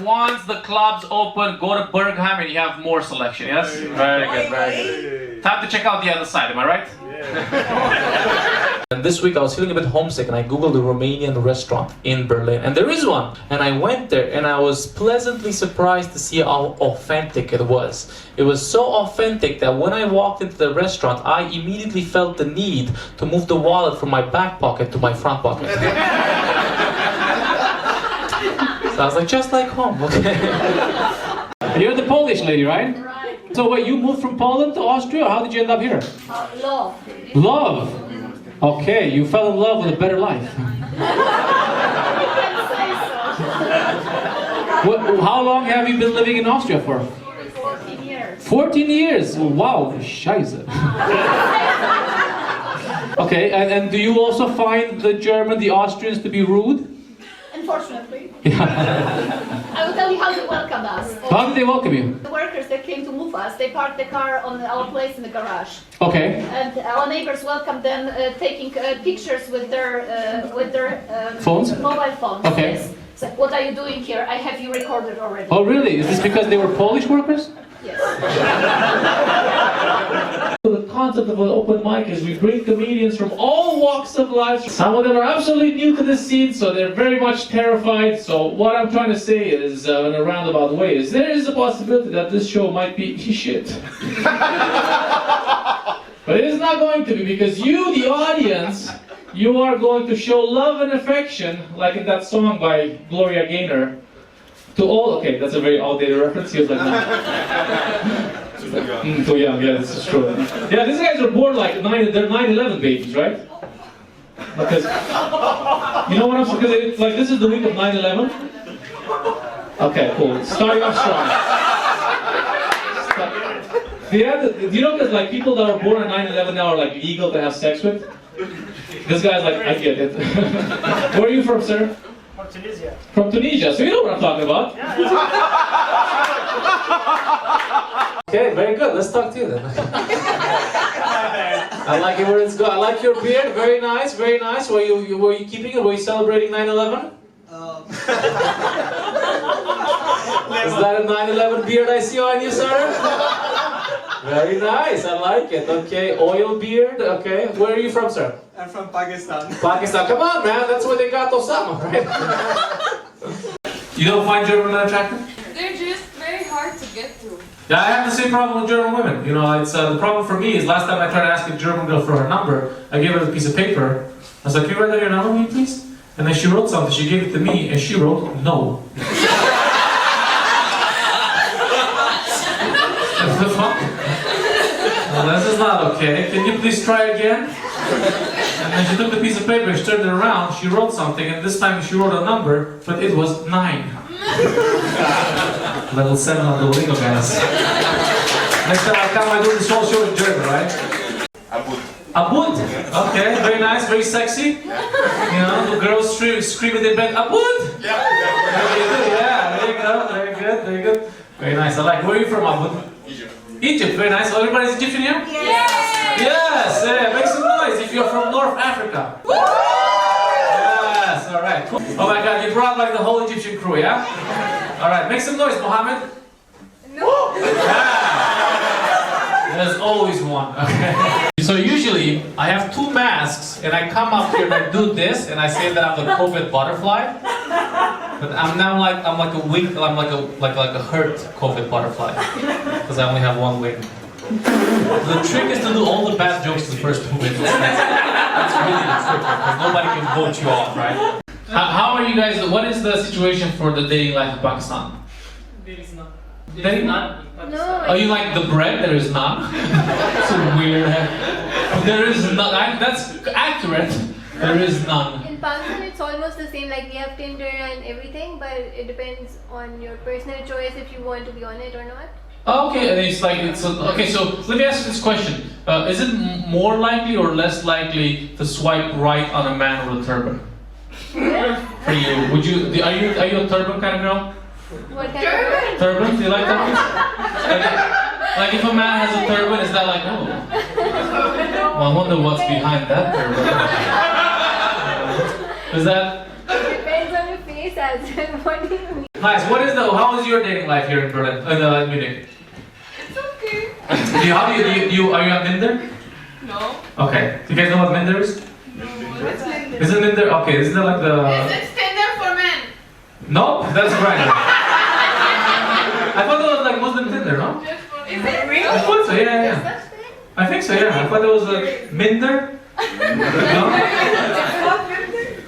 Once the clubs open, go to Bergheim and you have more selection, yes? Very good, very good. Time to check out the other side, am I right? And this week I was feeling a bit homesick and I googled a Romanian restaurant in Berlin. And there is one. And I went there and I was pleasantly surprised to see how authentic it was. It was so authentic that when I walked into the restaurant, I immediately felt the need to move the wallet from my back pocket to my front pocket. So I was like, just like home, okay? You're the Polish lady, right? Right. So wait, you moved from Poland to Austria, or how did you end up here? Love. Love? Okay, you fell in love with a better life. How long have you been living in Austria for? 14 years. 14 years? Wow, scheiße. Okay, and do you also find the Austrians to be rude? Unfortunately. Yeah. I will tell you how they welcome us. How did they welcome you? The workers, they came to move us. They parked the car on our place in the garage. Okay. And our neighbors welcomed them, taking pictures with their Phones? mobile phones. Okay. Yes. So, what are you doing here? I have you recorded already. Oh, really? Is this because they were Polish workers? Yes. The concept of an open mic is we bring comedians from all walks of life. Some of them are absolutely new to the scene, so they're very much terrified. So what I'm trying to say is, in a roundabout way, is there is a possibility that this show might be shit. But it is not going to be, because you, the audience, you are going to show love and affection, like in that song by Gloria Gaynor, to all. Okay, that's a very outdated reference. He was like, no. Too young, yeah, this is true. Yeah, these guys are born like they're 9/11 babies, right? Because, you know what I'm saying? Because like this is the week of 9/11. Okay, cool. Starting off strong. Do you know that like people that were born on 9/11 now are like legal to have sex with? This guy's like, I get it. Where are you from, sir? From Tunisia. From Tunisia, so you know what I'm talking about. Okay, very good. Let's talk to you then. I like it where it's going. I like your beard. Very nice, very nice. Were you keeping it? Were you celebrating 9/11? Is that a 9/11 beard I see on you, sir? Very nice. I like it. Okay, oil beard. Okay, where are you from, sir? I'm from Pakistan. Pakistan. Come on, man. That's where they got Osama, right? You don't find German men attractive? They're just very hard to get to. Yeah, I have the same problem with German women. You know, it's the problem for me is last time I tried to ask a German girl for her number, I gave her a piece of paper. I was like, "Can you write down your number for me, please?" And then she wrote something. She gave it to me, and she wrote no. What the fuck? Well, this is not okay. Can you please try again? And then she took the piece of paper, she turned it around, she wrote something, and this time she wrote a number, but it was 9. Level 7 on the Duolingo, guys. Next time I come, I do this whole show in German, right? Abud. Abud! Okay, very nice, very sexy. You know, the girls scream in their bed, Abud! Yeah, very good, very good, very good. Very nice, I like. Where are you from, Abud? Egypt. Egypt, very nice. Everybody's Egyptian here? Yes! Yes! Yeah, make some noise if you're from North Africa. Yes, alright. Oh my god, you brought like the whole Egyptian crew, yeah? Alright, make some noise, Mohammed. No. Yeah. There's always one, okay? So usually, I have 2 masks, and I come up here and I do this, and I say that I'm the COVID butterfly. But I'm like a wing, I'm like a hurt COVID butterfly. Because I only have 1 wing. The trick is to do all the bad jokes the first 2 minutes. That's really the trick, because nobody can vote you off, right? How are you guys, what is the situation for the dating life in Pakistan? There is none. There is none? No. Oh, you like the bread? There is none? That's a weird. There is none. That's accurate. There is none. In Pakistan, it's almost the same. Like we have Tinder and everything, but it depends on your personal choice if you want to be on it or not. Okay, and it's like okay. So let me ask you this question: is it more likely or less likely to swipe right on a man with a turban? For you, would you? Are you a turban kind of girl? What kind of Turban? Do you like turbans? Like if a man has a turban, is that like oh? Well, I wonder what's behind that turban. Is that? It depends on your face as well. What do you mean? Nice. How is your dating life here in Berlin? In Munich? It's okay. Are you on Tinder? No. Okay. Do you guys know what Tinder is? What's Tinder? Isn't Tinder okay? Isn't that like the? Is it Tinder for men? No, that's right. I thought it was like Muslim Tinder, no? Is it real? I thought so. Yeah. I think so. Yeah. I thought it was Minder. No?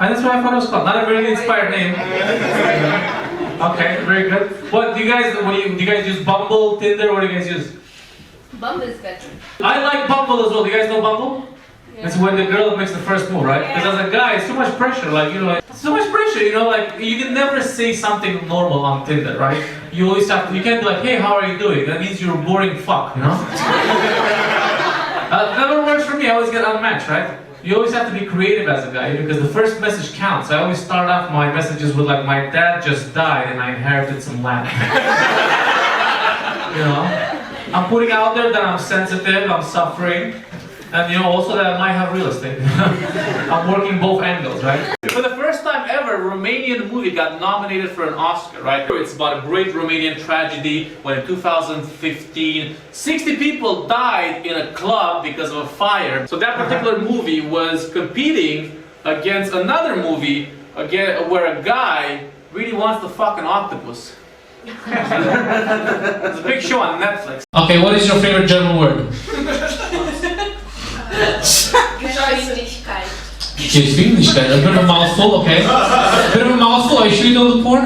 And that's what I thought it was called. Not a very inspired name. Okay, very good. What do you guys use Bumble, Tinder, what do you guys use? Bumble is better. I like Bumble as well. Do you guys know Bumble? Yeah. It's when the girl makes the first move, right? Because as a guy, it's too much pressure. Like, you know, like, so much pressure, you know, like, you can never say something normal on Tinder, right? You always have to, you can't be like, hey, how are you doing? That means you're a boring fuck, you know? Never works for me. I always get unmatched, right? You always have to be creative as a guy because the first message counts. I always start off my messages with like, my dad just died and I inherited some land. You know? I'm putting out there that I'm sensitive, I'm suffering, and you know also that I might have real estate. I'm working both angles, right? For the first time ever, a Romanian movie got nominated for an Oscar, right? It's about a great Romanian tragedy when in 2015, 60 people died in a club because of a fire. So that particular movie was competing against another movie where a guy really wants to fuck an octopus. It's a big show on Netflix. Okay, what is your favorite German word? Geschwindigkeit. Geschwindigkeit. A bit of a mouthful, okay. A bit of a mouthful. Are you sure you know the porn?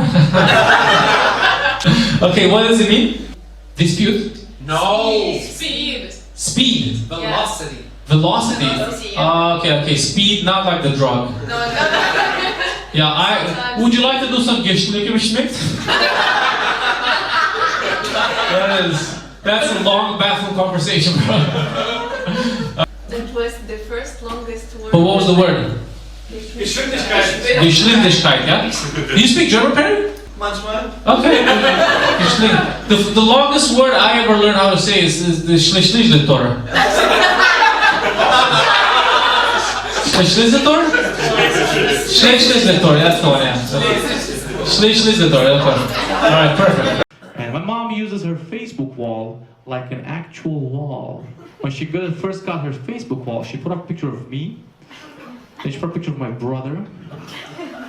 Okay, what does it mean? Dispute? No. Speed. Speed. Velocity. Velocity. Velocity, yeah. Okay. Speed, not like the drug. No. Yeah, would you like to do some Geschwindigkeit? That's a long bathroom conversation, bro. That was the first longest word. But what was the word? Geschwindigkeit. Geschwindigkeit, yeah? Do you speak German, Perry? Manchmal. Okay. The longest word I ever learned how to say is the Schleswig-Tor. Schleswig-Tor? Schleswig-Tor, that's the one, yeah. Schleswig-Tor, that's the one. Alright, perfect. And my mom uses her Facebook wall like an actual wall. When she first got her Facebook wall, she put up a picture of me, then she put up a picture of my brother,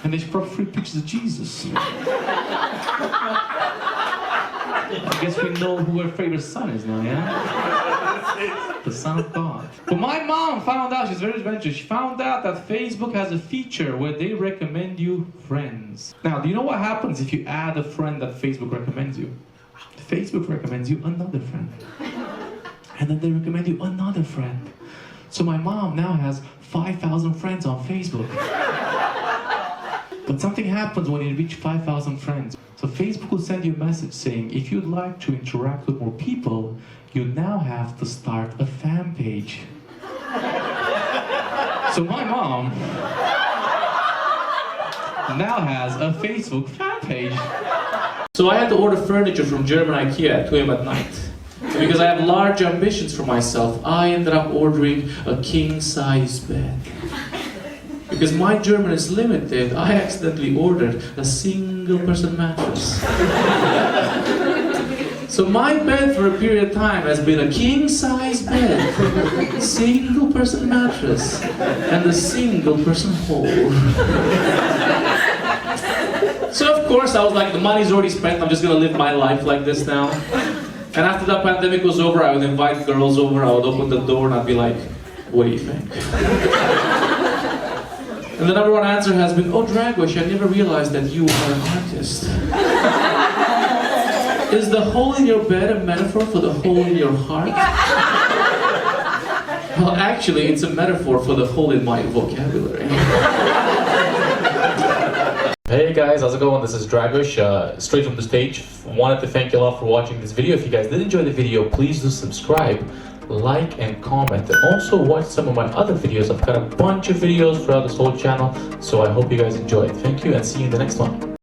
and then she put up 3 pictures of Jesus. I guess we know who her favorite son is now, yeah? The Son of God. But my mom found out, she's very adventurous, she found out that Facebook has a feature where they recommend you friends. Now, do you know what happens if you add a friend that Facebook recommends you? Facebook recommends you another friend. And then they recommend you another friend. So my mom now has 5,000 friends on Facebook. But something happens when you reach 5,000 friends. So Facebook will send you a message saying, if you'd like to interact with more people, you now have to start a fan page. So my mom now has a Facebook fan page. So I had to order furniture from German IKEA at 2 AM at night. Because I have large ambitions for myself, I ended up ordering a king-size bed. Because my German is limited, I accidentally ordered a single-person mattress. So my bed for a period of time has been a king-size bed, single-person mattress, and a single-person hole. So of course I was like, the money's already spent, I'm just gonna live my life like this now. And after the pandemic was over, I would invite girls over, I would open the door and I'd be like, what do you think? And the number one answer has been, oh Dragos, I never realized that you are an artist. Is the hole in your bed a metaphor for the hole in your heart? Well, actually, it's a metaphor for the hole in my vocabulary. Hey guys, how's it going? This is Dragos, straight from the stage. Wanted to thank you all for watching this video. If you guys did enjoy the video, please do subscribe, like, and comment. And also watch some of my other videos. I've got a bunch of videos throughout this whole channel, so I hope you guys enjoy it. Thank you and see you in the next one.